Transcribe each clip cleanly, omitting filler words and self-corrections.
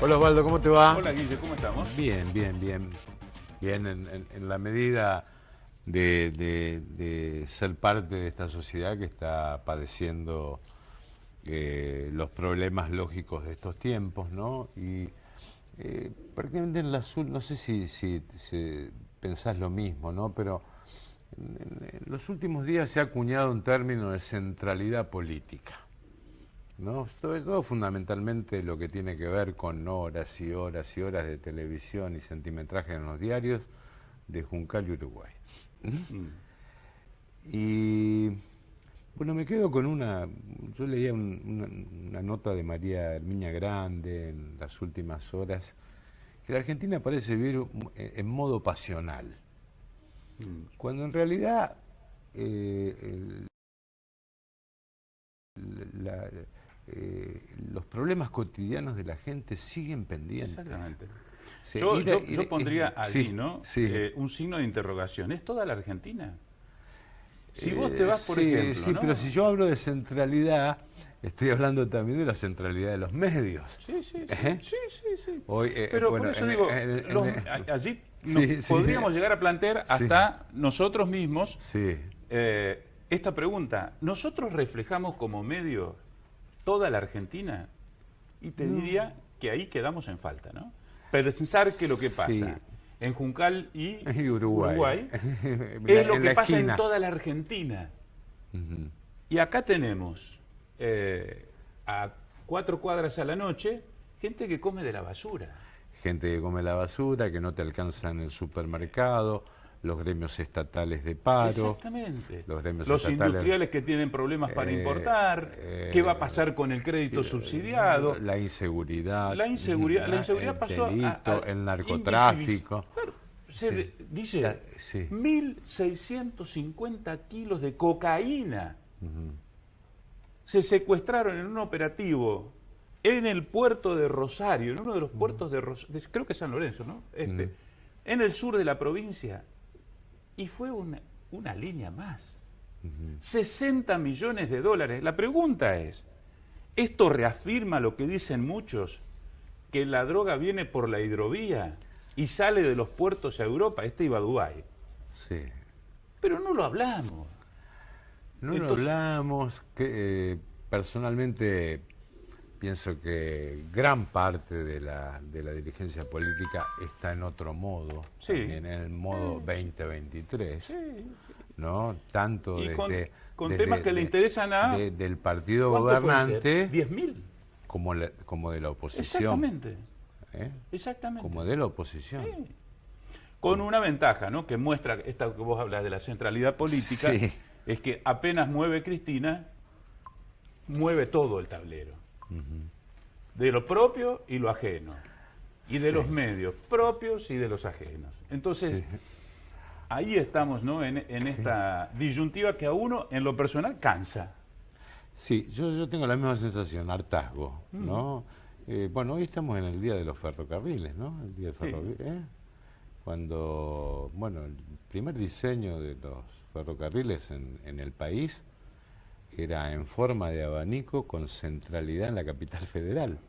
Hola Osvaldo, ¿cómo te va? Hola Guille, ¿cómo estamos? Bien, bien, bien. Bien, en la medida de ser parte de esta sociedad que está padeciendo los problemas lógicos de estos tiempos, ¿no? Y prácticamente no sé si pensás lo mismo, ¿no? Pero en los últimos días se ha acuñado un término de centralidad política, ¿no? Todo fundamentalmente lo que tiene que ver con horas y horas y horas de televisión y centimetraje en los diarios de Juncal y Uruguay. Y bueno, me quedo con yo leía una nota de María Herminia Grande en las últimas horas, que la Argentina parece vivir en modo pasional, cuando en realidad la, los problemas cotidianos de la gente siguen pendientes. Exactamente. Sí, yo pondría allí, sí, ¿no? Sí. Un signo de interrogación. ¿Es toda la Argentina? Si vos te vas, por sí, ejemplo, sí, ¿no? pero si yo hablo de centralidad, estoy hablando también de la centralidad de los medios. Sí, sí, sí. ¿Eh? Sí. Hoy, Pero bueno, por eso digo, allí podríamos llegar a plantear hasta nosotros mismos esta pregunta. ¿Nosotros reflejamos como medio toda la Argentina? Y te diría que ahí quedamos en falta, ¿no? Pensar que lo que pasa en Juncal y Uruguay es lo que pasa en toda la Argentina. Y acá tenemos a 4 cuadras a la noche gente que come de la basura. Gente que come la basura, que no te alcanza en el supermercado, los gremios estatales de paro. Exactamente. Los industriales que tienen problemas para importar. ¿Qué va a pasar con el crédito subsidiado? La inseguridad. La inseguridad pasó el delito, el narcotráfico. Claro, dice 1.650 kilos de cocaína. Se secuestraron en un operativo en el puerto de Rosario, en uno de los puertos de Rosario, creo que San Lorenzo, ¿no? En el sur de la provincia. Y fue una línea más. 60 millones de dólares. La pregunta es, ¿esto reafirma lo que dicen muchos, que la droga viene por la hidrovía y sale de los puertos a Europa? Este iba a Dubái. Sí. Pero no lo hablamos. Lo hablamos. Personalmente pienso que gran parte de la dirigencia política está en otro modo, también en el modo 2023, ¿no? Tanto con temas que le interesan del partido gobernante, 10.000, como de la oposición. Exactamente. Exactamente. Como de la oposición. Con una ventaja, ¿no? Que muestra esta que vos hablas de la centralidad política, es que apenas mueve Cristina, mueve todo el tablero. De lo propio y lo ajeno. Y de los medios propios y de los ajenos. Entonces, ahí estamos, ¿no? En esta disyuntiva que a uno, en lo personal, cansa. Sí, yo tengo la misma sensación, hartazgo, ¿no? Bueno, hoy estamos en el Día de los Ferrocarriles, ¿no? El Día del Ferrocarril, cuando, bueno, el primer diseño de los ferrocarriles en el país era en forma de abanico con centralidad en la capital federal,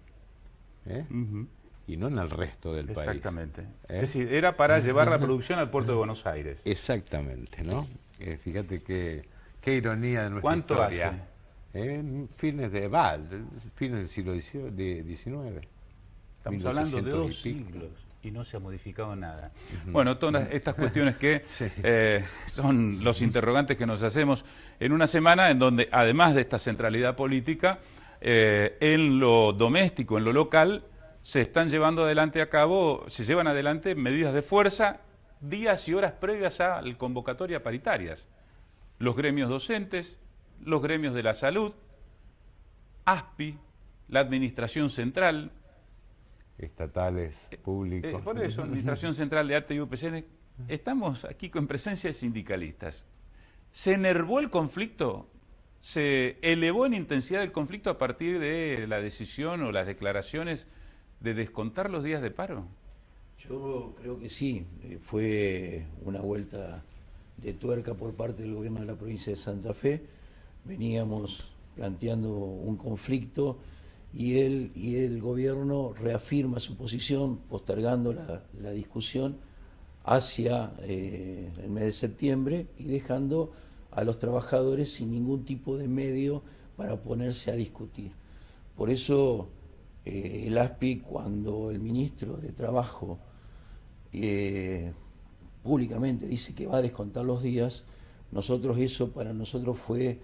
y no en el resto del país. Exactamente. Es decir, era para llevar la producción al puerto de Buenos Aires. Exactamente, ¿no? Fíjate qué ironía de nuestra ¿Cuánto historia. hace? Fines del siglo XIX. Estamos hablando de 2 siglos y no se ha modificado nada. Bueno, todas estas cuestiones que son los interrogantes que nos hacemos en una semana en donde, además de esta centralidad política, en lo doméstico, en lo local, se llevan adelante medidas de fuerza días y horas previas a la convocatoria paritarias. Los gremios docentes, los gremios de la salud, ASPI, la Administración Central, estatales, públicos. Por eso, Administración Central de Arte y UPCN, estamos aquí con presencia de sindicalistas. ¿Se enervó el conflicto? ¿Se elevó en intensidad el conflicto a partir de la decisión o las declaraciones de descontar los días de paro? Yo creo que sí, fue una vuelta de tuerca por parte del gobierno de la provincia de Santa Fe. Veníamos planteando un conflicto y el gobierno reafirma su posición postergando la discusión hacia el mes de septiembre y dejando a los trabajadores sin ningún tipo de medio para ponerse a discutir. Por eso el ASPI, cuando el ministro de Trabajo públicamente dice que va a descontar los días, eso para nosotros fue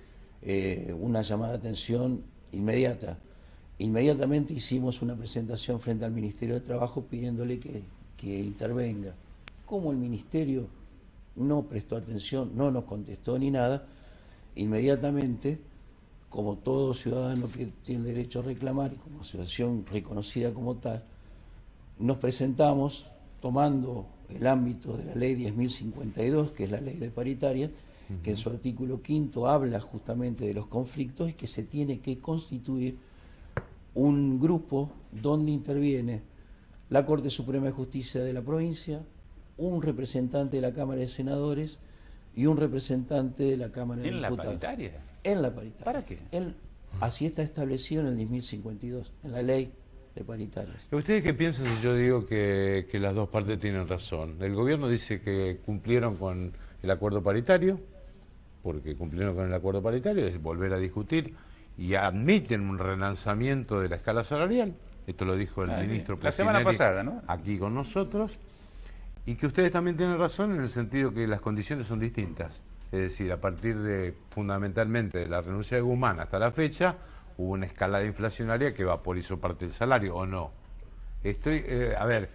una llamada de atención inmediata. Inmediatamente hicimos una presentación frente al Ministerio de Trabajo pidiéndole que intervenga. Como el Ministerio no prestó atención, no nos contestó ni nada, inmediatamente, como todo ciudadano que tiene el derecho a reclamar y como asociación reconocida como tal, nos presentamos tomando el ámbito de la ley 10.052, que es la ley de paritaria, que en su artículo 5 habla justamente de los conflictos y que se tiene que constituir un grupo donde interviene la Corte Suprema de Justicia de la provincia, un representante de la Cámara de Senadores y un representante de la Cámara de Diputados. ¿En la paritaria? En la paritaria. ¿Para qué? Así está establecido en el 10.052, en la ley de paritarias. ¿Ustedes qué piensan si yo digo que las dos partes tienen razón? El gobierno dice que cumplieron con el acuerdo paritario, porque cumplieron con el acuerdo paritario, es volver a discutir, y admiten un relanzamiento de la escala salarial. Esto lo dijo el ministro la semana pasada, ¿no? Aquí con nosotros. Y que ustedes también tienen razón en el sentido que las condiciones son distintas. Es decir, a partir de, fundamentalmente, de la renuncia de Guzmán hasta la fecha, hubo una escalada inflacionaria que vaporizó parte del salario, ¿o no? A ver...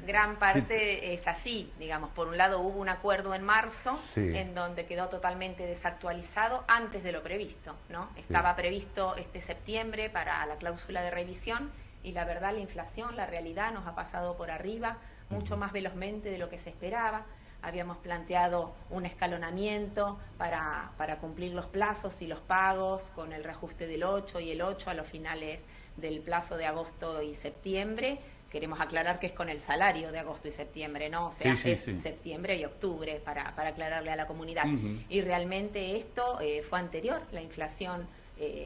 Gran parte es así, digamos. Por un lado hubo un acuerdo en marzo, sí, en donde quedó totalmente desactualizado antes de lo previsto, ¿no? Estaba previsto este septiembre para la cláusula de revisión y la verdad la inflación, la realidad nos ha pasado por arriba mucho más velozmente de lo que se esperaba. Habíamos planteado un escalonamiento para cumplir los plazos y los pagos con el reajuste del 8 y el 8 a los finales del plazo de agosto y septiembre. Queremos aclarar que es con el salario de agosto y septiembre, ¿no? O sea, es septiembre y octubre para aclararle a la comunidad. Y realmente esto fue anterior, la inflación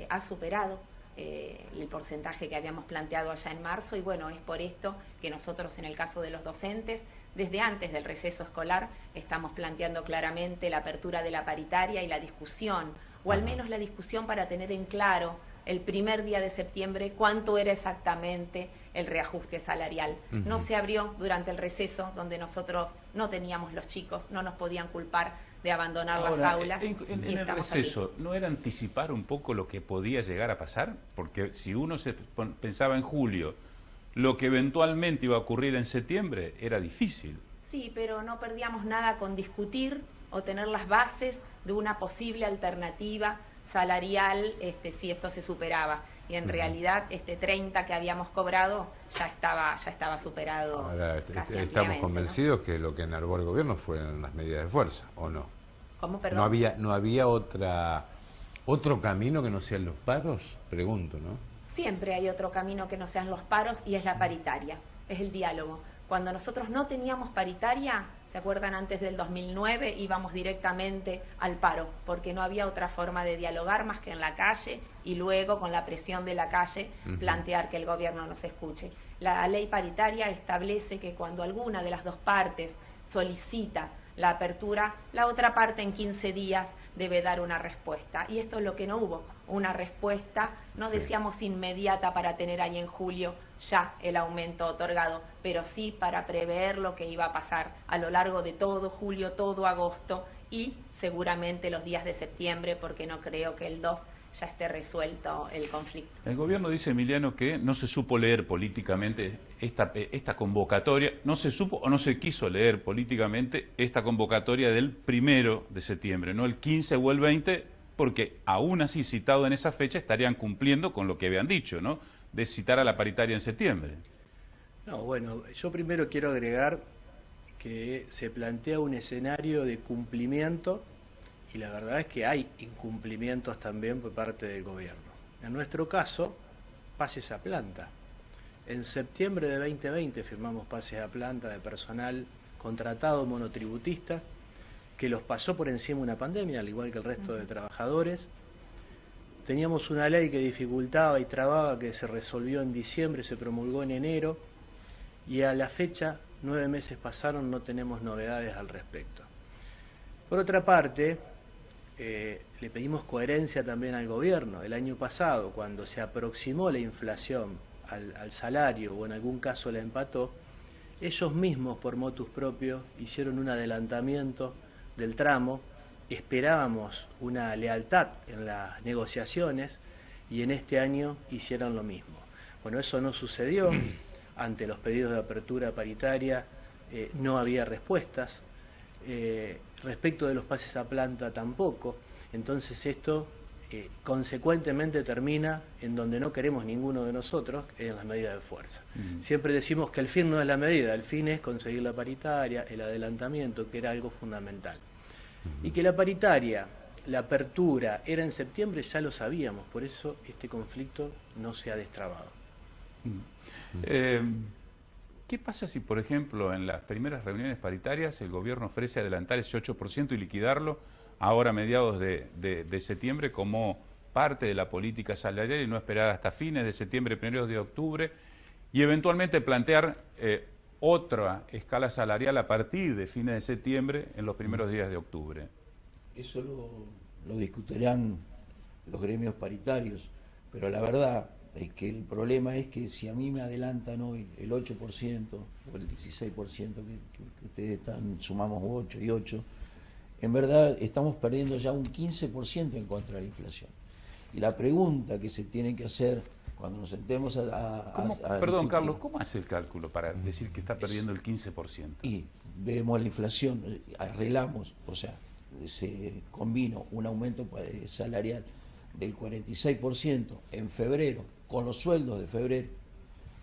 ha superado el porcentaje que habíamos planteado allá en marzo y bueno, es por esto que nosotros en el caso de los docentes, desde antes del receso escolar, estamos planteando claramente la apertura de la paritaria y la discusión, o al menos la discusión para tener en claro el primer día de septiembre cuánto era exactamente el reajuste salarial. No se abrió durante el receso, donde nosotros no teníamos los chicos, no nos podían culpar de abandonar las aulas. En el receso, ¿no era anticipar un poco lo que podía llegar a pasar? Porque si uno se pensaba en julio, lo que eventualmente iba a ocurrir en septiembre era difícil. Sí, pero no perdíamos nada con discutir o tener las bases de una posible alternativa salarial si esto se superaba. Y en realidad este 30 que habíamos cobrado ya estaba superado. Ahora, estamos convencidos, ¿no?, que lo que enervó el gobierno fueron las medidas de fuerza, ¿o no? ¿Cómo, perdón? ¿No había otro camino que no sean los paros? Pregunto, ¿no? Siempre hay otro camino que no sean los paros y es la paritaria, es el diálogo. Cuando nosotros no teníamos paritaria, ¿se acuerdan? Antes del 2009 íbamos directamente al paro, porque no había otra forma de dialogar más que en la calle y luego con la presión de la calle plantear que el gobierno nos escuche. La ley paritaria establece que cuando alguna de las dos partes solicita la apertura, la otra parte en 15 días debe dar una respuesta. Y esto es lo que no hubo, una respuesta, no decíamos inmediata para tener ahí en julio ya el aumento otorgado, pero sí para prever lo que iba a pasar a lo largo de todo julio, todo agosto y seguramente los días de septiembre, porque no creo que el 2 ya esté resuelto el conflicto. El gobierno dice, Emiliano, que no se supo leer políticamente esta convocatoria, no se supo o no se quiso leer políticamente esta convocatoria del 1 de septiembre, no el 15 o el 20, porque aún así citado en esa fecha estarían cumpliendo con lo que habían dicho, ¿no?, de citar a la paritaria en septiembre. No, bueno, yo primero quiero agregar que se plantea un escenario de cumplimiento y la verdad es que hay incumplimientos también por parte del gobierno. En nuestro caso, pases a planta. En septiembre de 2020 firmamos pases a planta de personal contratado monotributista que los pasó por encima una pandemia, al igual que el resto de trabajadores. teníamos una ley que dificultaba y trababa, que se resolvió en diciembre, se promulgó en enero, y a la fecha, 9 meses pasaron, no tenemos novedades al respecto. Por otra parte, le pedimos coherencia también al gobierno. El año pasado, cuando se aproximó la inflación al salario, o en algún caso la empató, ellos mismos por motus propio hicieron un adelantamiento del tramo. Esperábamos una lealtad en las negociaciones y en este año hicieron lo mismo. Bueno, eso no sucedió. Ante los pedidos de apertura paritaria no había respuestas. Respecto de los pases a planta tampoco. Entonces esto consecuentemente termina en donde no queremos ninguno de nosotros, en las medidas de fuerza. Siempre decimos que el fin no es la medida, el fin es conseguir la paritaria, el adelantamiento, que era algo fundamental. Y que la paritaria, la apertura, era en septiembre, ya lo sabíamos, por eso este conflicto no se ha destrabado. ¿Qué pasa si, por ejemplo, en las primeras reuniones paritarias el gobierno ofrece adelantar ese 8% y liquidarlo ahora a mediados de septiembre como parte de la política salarial y no esperar hasta fines de septiembre, primeros de octubre, y eventualmente plantear otra escala salarial a partir de fines de septiembre en los primeros días de octubre? Eso lo discutirán los gremios paritarios, pero la verdad es que el problema es que si a mí me adelantan hoy el 8% o el 16% que ustedes sumamos 8 y 8, en verdad estamos perdiendo ya un 15% en contra de la inflación. Y la pregunta que se tiene que hacer cuando nos sentemos Perdón, Carlos, ¿cómo hace el cálculo para decir que está perdiendo el 15%? Y vemos la inflación, arreglamos, o sea, se combinó un aumento salarial del 46% en febrero, con los sueldos de febrero,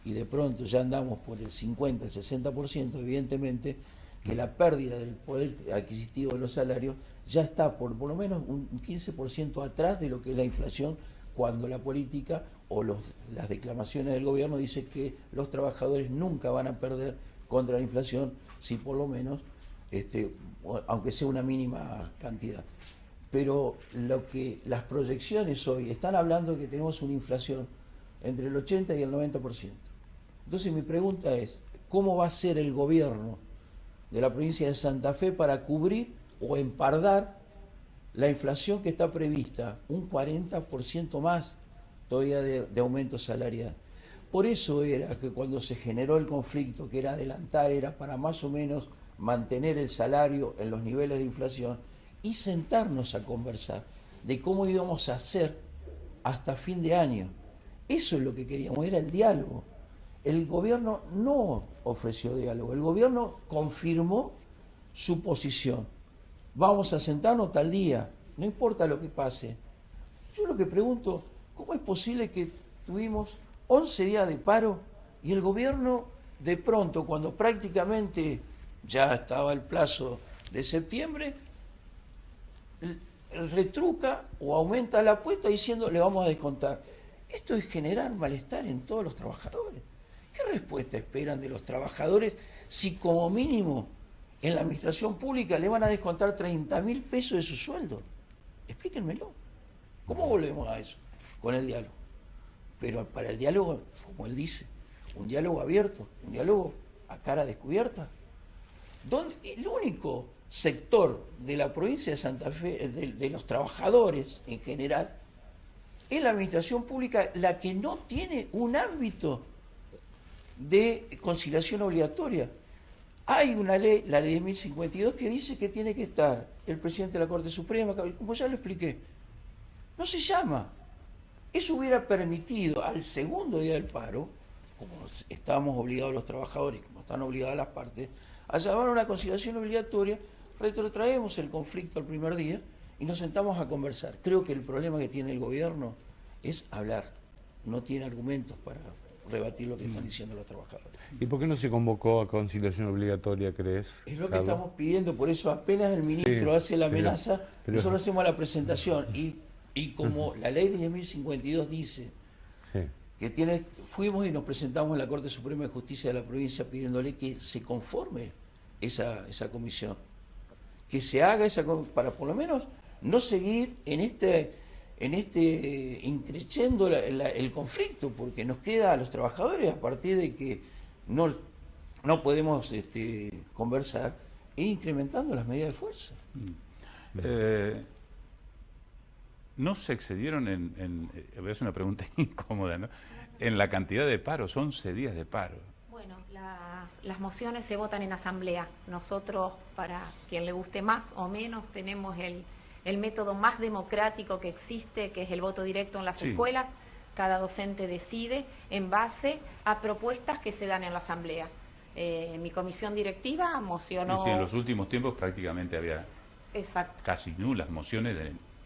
y de pronto ya andamos por el 50, el 60%, evidentemente que la pérdida del poder adquisitivo de los salarios ya está por lo menos un 15% atrás de lo que es la inflación, cuando la política o las declamaciones del gobierno dicen que los trabajadores nunca van a perder contra la inflación, si por lo menos, aunque sea una mínima cantidad. Pero las proyecciones hoy están hablando de que tenemos una inflación entre el 80 y el 90%. Entonces mi pregunta es, ¿cómo va a ser el gobierno de la provincia de Santa Fe para cubrir o empardar la inflación que está prevista, un 40% más todavía de aumento salarial? Por eso era que cuando se generó el conflicto, que era adelantar, era para más o menos mantener el salario en los niveles de inflación y sentarnos a conversar de cómo íbamos a hacer hasta fin de año. Eso es lo que queríamos, era el diálogo. El gobierno no ofreció diálogo, el gobierno confirmó su posición. Vamos a sentarnos tal día, no importa lo que pase. Yo lo que pregunto, ¿cómo es posible que tuvimos 11 días de paro y el gobierno de pronto, cuando prácticamente ya estaba el plazo de septiembre, retruca o aumenta la apuesta diciendo le vamos a descontar? Esto es generar malestar en todos los trabajadores. ¿Qué respuesta esperan de los trabajadores si como mínimo en la administración pública le van a descontar 30.000 pesos de su sueldo? Explíquenmelo. ¿Cómo volvemos a eso? Con el diálogo. Pero para el diálogo, como él dice, un diálogo abierto, un diálogo a cara descubierta. Donde el único sector de la provincia de Santa Fe, de los trabajadores en general, es la administración pública la que no tiene un ámbito de conciliación obligatoria. Hay una ley, la ley de 1052, que dice que tiene que estar el presidente de la Corte Suprema, como ya lo expliqué. No se llama. Eso hubiera permitido al segundo día del paro, como estábamos obligados los trabajadores, como están obligadas las partes, a llamar a una conciliación obligatoria, retrotraemos el conflicto al primer día y nos sentamos a conversar. Creo que el problema que tiene el gobierno es hablar, no tiene argumentos para rebatir lo que están diciendo los trabajadores. ¿Y por qué no se convocó a conciliación obligatoria, crees? Es lo que estamos pidiendo, por eso apenas el ministro hace la amenaza, nosotros hacemos la presentación y como la ley de 1052 dice que fuimos y nos presentamos en la Corte Suprema de Justicia de la provincia pidiéndole que se conforme esa comisión, que se haga esa para por lo menos no seguir en increciendo el conflicto, porque nos queda a los trabajadores a partir de que no podemos conversar e incrementando las medidas de fuerza. No se excedieron voy a hacer una pregunta incómoda, ¿no? En la cantidad de paros, 11 días de paro. Bueno, las mociones se votan en asamblea. Nosotros, para quien le guste más o menos, tenemos el método más democrático que existe, que es el voto directo en las escuelas. Cada docente decide en base a propuestas que se dan en la asamblea. Mi comisión directiva mocionó... Sí, en los últimos tiempos prácticamente había casi nulas mociones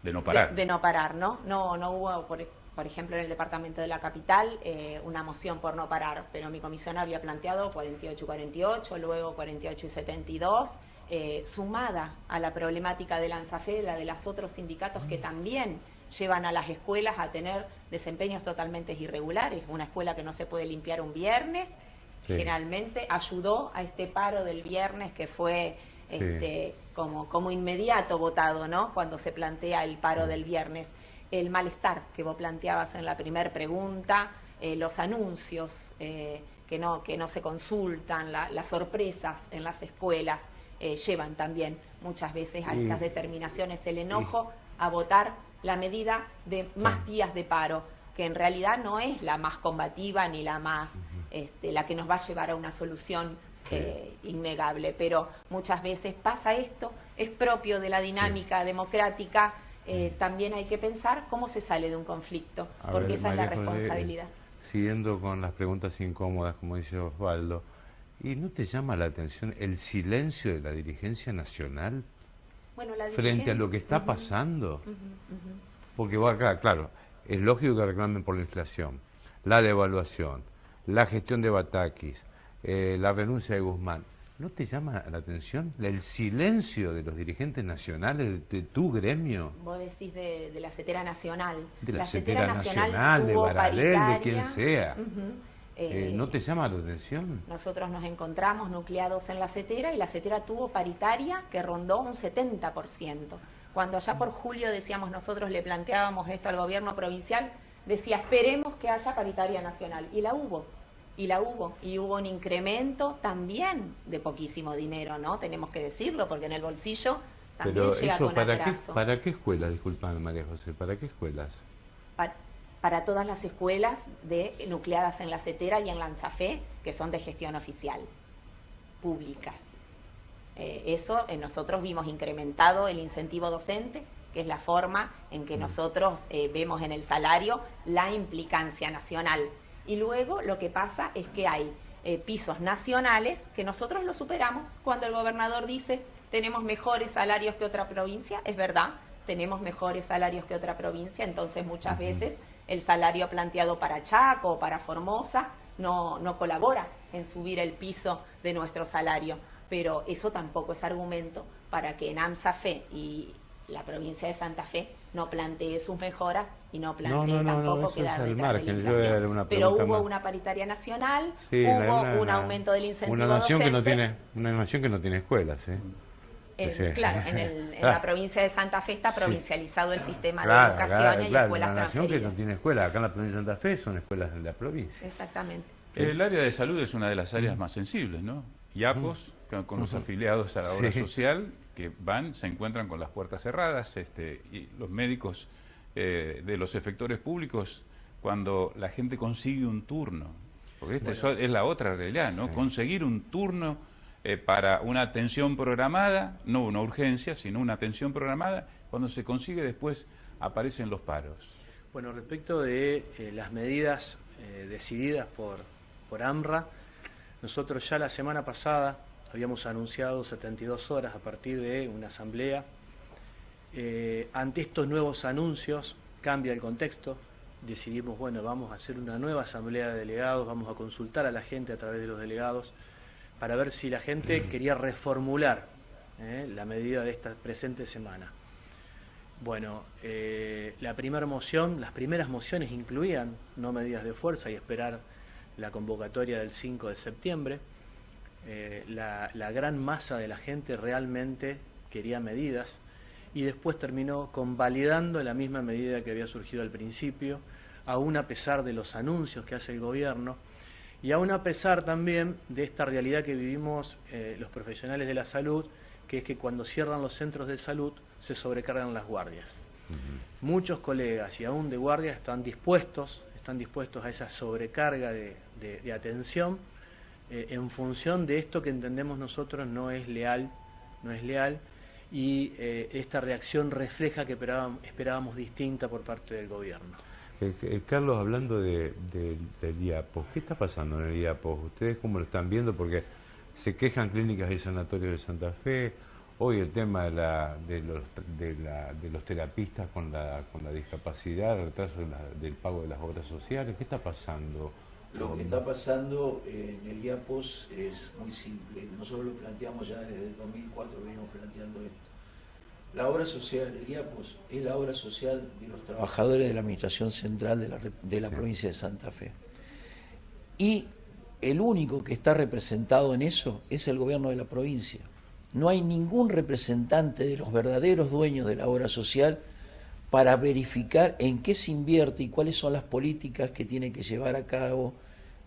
de no parar. De no parar, ¿no? No hubo, por ejemplo, en el departamento de la capital, una moción por no parar, pero mi comisión había planteado 48 y 48, luego 48 y 72, sumada a la problemática del ANSAFE, la de los otros sindicatos que también llevan a las escuelas a tener desempeños totalmente irregulares. Una escuela que no se puede limpiar un viernes, generalmente ayudó a este paro del viernes que fue como inmediato votado, ¿no? Cuando se plantea el paro del viernes. El malestar que vos planteabas en la primera pregunta, los anuncios que no se consultan, las sorpresas en las escuelas, llevan también muchas veces a estas determinaciones, el enojo a votar la medida de más días de paro, que en realidad no es la más combativa ni la más la que nos va a llevar a una solución innegable, pero muchas veces pasa esto, es propio de la dinámica democrática. También hay que pensar cómo se sale de un conflicto, porque esa es la responsabilidad. Siguiendo con las preguntas incómodas, como dice Osvaldo, ¿y no te llama la atención el silencio de la dirigencia nacional frente a lo que está pasando? Porque acá, claro, es lógico que reclamen por la inflación, la devaluación, la gestión de Batakis, la renuncia de Guzmán. ¿No te llama la atención el silencio de los dirigentes nacionales de tu gremio? Vos decís de la CETERA Nacional. De la CETERA Nacional, de Baradel, de quien sea. ¿No te llama la atención? Nosotros nos encontramos nucleados en la CETERA y la CETERA tuvo paritaria que rondó un 70%. Cuando allá por julio decíamos nosotros, le planteábamos esto al gobierno provincial, decía esperemos que haya paritaria nacional. Y la hubo. Y hubo un incremento también de poquísimo dinero, ¿no? Tenemos que decirlo, porque en el bolsillo también llega eso, con atraso. ¿Para qué escuelas, disculpame María José, para qué escuelas? Para todas las escuelas nucleadas en la CETERA y en la ANSAFE, que son de gestión oficial, públicas. Nosotros vimos incrementado el incentivo docente, que es la forma en que nosotros vemos en el salario la implicancia nacional. Y luego lo que pasa es que hay pisos nacionales que nosotros los superamos cuando el gobernador dice tenemos mejores salarios que otra provincia. Es verdad, tenemos mejores salarios que otra provincia, entonces muchas veces el salario planteado para Chaco o para Formosa no colabora en subir el piso de nuestro salario. Pero eso tampoco es argumento para que en ANSAFE y la provincia de Santa Fe no plantee sus mejoras y no plantee tampoco quedar detrás de la inflación. Pero hubo una paritaria nacional, hubo un aumento del incentivo docente. Una nación que no tiene escuelas, Claro, en la provincia de Santa Fe está provincializado el sistema de educación y hay escuelas una nación transferidas. que no tiene escuelas. Acá en la provincia de Santa Fe son escuelas de la provincia. Exactamente. El área de salud es una de las áreas más sensibles, ¿no? IAPOS, con los afiliados a la obra social, que se encuentran con las puertas cerradas, y los médicos de los efectores públicos, cuando la gente consigue un turno, porque es la otra realidad, ¿no? Conseguir un turno para una atención programada, no una urgencia, sino una atención programada, cuando se consigue después aparecen los paros. Bueno, respecto de las medidas decididas por AMRA, nosotros ya la semana pasada habíamos anunciado 72 horas a partir de una asamblea. Ante estos nuevos anuncios cambia el contexto, decidimos, vamos a hacer una nueva asamblea de delegados, vamos a consultar a la gente a través de los delegados para ver si la gente quería reformular la medida de esta presente semana. Bueno, las primeras mociones incluían no medidas de fuerza y esperar la convocatoria del 5 de septiembre. La gran masa de la gente realmente quería medidas y después terminó convalidando la misma medida que había surgido al principio, aún a pesar de los anuncios que hace el gobierno y aún a pesar también de esta realidad que vivimos los profesionales de la salud, que es que cuando cierran los centros de salud se sobrecargan las guardias. Muchos colegas y aún de guardia están dispuestos a esa sobrecarga de atención en función de esto que entendemos nosotros no es leal, y esta reacción refleja que esperábamos distinta por parte del gobierno. Carlos, hablando del IAPOS, ¿qué está pasando en el IAPOS? ¿Ustedes cómo lo están viendo? Porque se quejan clínicas y sanatorios de Santa Fe, hoy el tema de los terapistas con la discapacidad, el retraso del pago de las obras sociales, ¿qué está pasando? Lo que está pasando en el IAPOS es muy simple. Nosotros lo planteamos ya desde el 2004, venimos planteando esto. La obra social del IAPOS es la obra social de los trabajadores de la Administración Central de la provincia de Santa Fe. Y el único que está representado en eso es el gobierno de la provincia. No hay ningún representante de los verdaderos dueños de la obra social para verificar en qué se invierte y cuáles son las políticas que tiene que llevar a cabo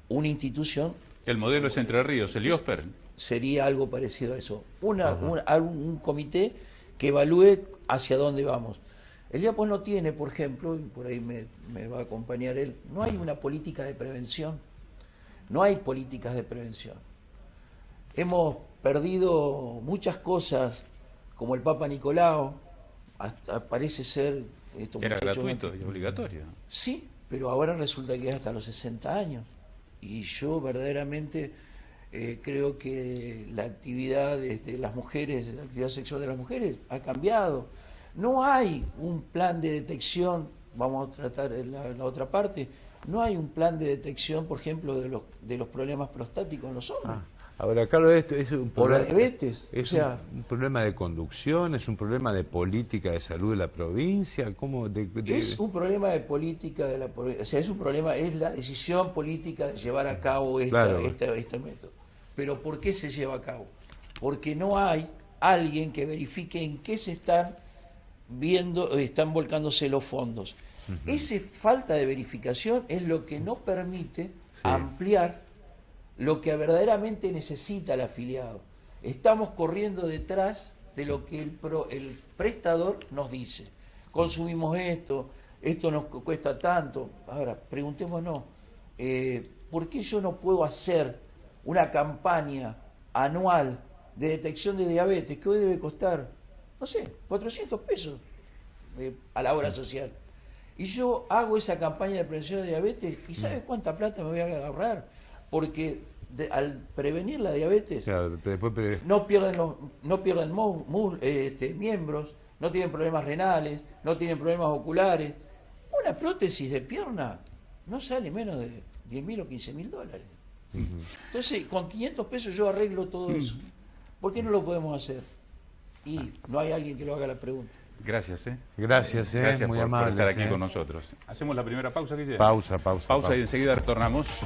una institución. El modelo es Entre Ríos, el IOSPER. Sería algo parecido a eso. Un comité que evalúe hacia dónde vamos. El IAPOS no tiene, por ejemplo, y por ahí me va a acompañar él, no hay una política de prevención. No hay políticas de prevención. Hemos perdido muchas cosas, como el Papa Nicolau, parece ser... Era gratuito y obligatorio. Sí, pero ahora resulta que es hasta los 60 años. Y yo verdaderamente creo que la actividad de las mujeres, la actividad sexual de las mujeres ha cambiado. No hay un plan de detección, vamos a tratar la otra parte, no hay un plan de detección, por ejemplo, de los problemas prostáticos en los hombres. Ahora, Carlos, esto es un problema, o la diabetes. ¿Es un problema de conducción? ¿Es un problema de política de salud de la provincia? ¿Cómo Es un problema de política de la provincia. O sea, es la decisión política de llevar a cabo este método. Pero ¿por qué se lleva a cabo? Porque no hay alguien que verifique en qué se están volcándose los fondos. Esa falta de verificación es lo que no permite ampliar lo que verdaderamente necesita el afiliado. Estamos corriendo detrás de lo que el prestador nos dice. Consumimos esto nos cuesta tanto. Ahora, preguntémonos, ¿por qué yo no puedo hacer una campaña anual de detección de diabetes que hoy debe costar, no sé, 400 pesos a la obra social? Y yo hago esa campaña de prevención de diabetes y ¿sabes cuánta plata me voy a ahorrar? Porque al prevenir la diabetes no pierden miembros, no tienen problemas renales, no tienen problemas oculares. Una prótesis de pierna no sale menos de 10.000 o 15.000 dólares. Entonces, con 500 pesos yo arreglo todo eso. ¿Por qué no lo podemos hacer? Y no hay alguien que lo haga la pregunta. Gracias, Gracias, muy por amable estar aquí con nosotros. Hacemos la primera pausa, Guille. Pausa y enseguida retornamos.